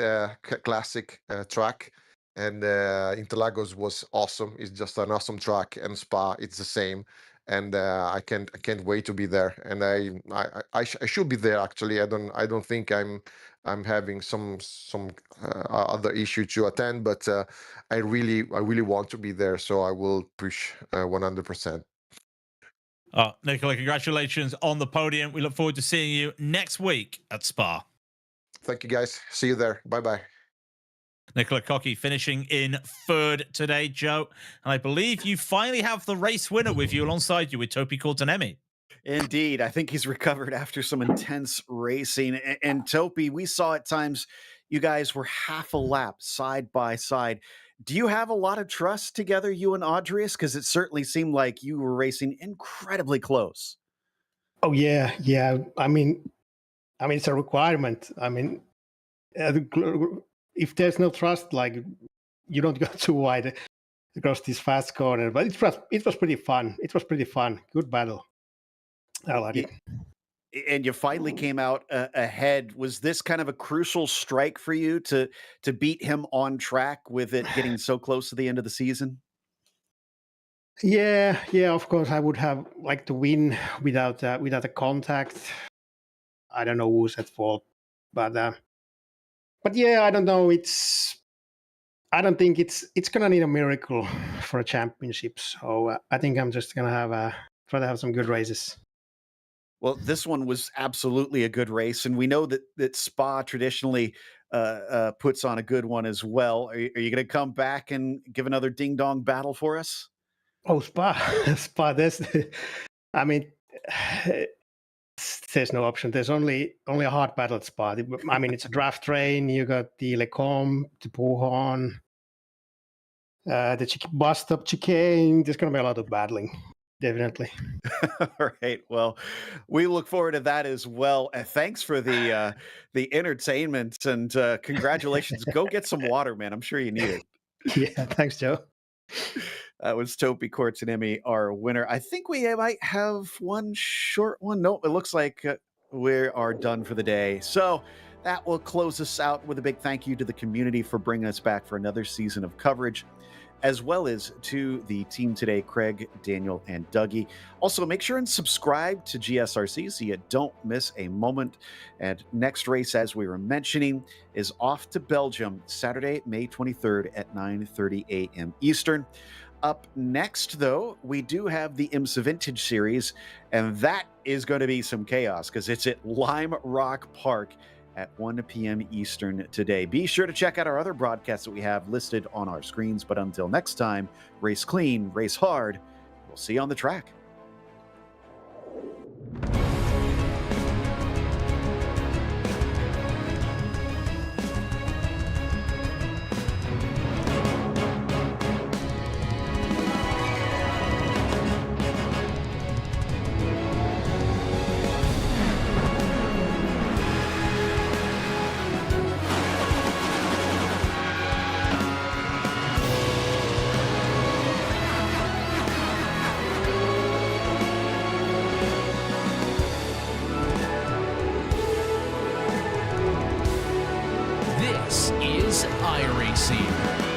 classic track, and Interlagos was awesome. It's just an awesome track, and Spa it's the same. And I can't wait to be there. And I should be there actually. I don't think I'm having some other issue to attend, but I really want to be there, so I will push 100%. Nicola, congratulations on the podium. We look forward to seeing you next week at Spa. Thank you, guys. See you there. Bye-bye. Nicola Cocchi finishing in third today, Joe. And I believe you finally have the race winner with you alongside you with Topi Kortenemi. Indeed. I think he's recovered after some intense racing. And Topi, we saw at times you guys were half a lap side by side. Do you have a lot of trust together, you and Audrius? Because it certainly seemed like you were racing incredibly close. Oh, yeah. I mean, it's a requirement. I mean, if there's no trust, like, you don't go too wide across this fast corner. But it was pretty fun. It was pretty fun. Good battle. I like it. And you finally came out ahead. Was this kind of a crucial strike for you to beat him on track with it getting so close to the end of the season? Yeah. Of course, I would have liked to win without a contact. I don't know who's at fault, but yeah, I don't know. I don't think it's gonna need a miracle for a championship. So I think I'm just gonna try to have some good races. Well, this one was absolutely a good race, and we know that Spa traditionally puts on a good one as well. Are you going to come back and give another ding-dong battle for us? Oh, Spa. I mean, there's no option. There's only a hard battle at Spa. I mean, it's a draft train. You got the Lecombe, the Buchhorn, the bus stop chicane. There's going to be a lot of battling. Definitely. All right. Well, we look forward to that as well. Thanks for the entertainment, and congratulations. Go get some water, man. I'm sure you need it. Yeah. Thanks, Joe. That was Topi Kortenemi, our winner. I think we might have one short one. Nope. It looks like we are done for the day. So that will close us out with a big thank you to the community for bringing us back for another season of coverage, as well as to the team today, Craig, Daniel, and Dougie. Also, make sure and subscribe to GSRC so you don't miss a moment. And next race, as we were mentioning, is off to Belgium, Saturday, May 23rd at 9:30 a.m. Eastern. Up next, though, we do have the IMSA Vintage Series, and that is going to be some chaos because it's at Lime Rock Park at 1 p.m. Eastern today. Be sure to check out our other broadcasts that we have listed on our screens. But until next time, race clean, race hard. We'll see you on the track. This is iRacing.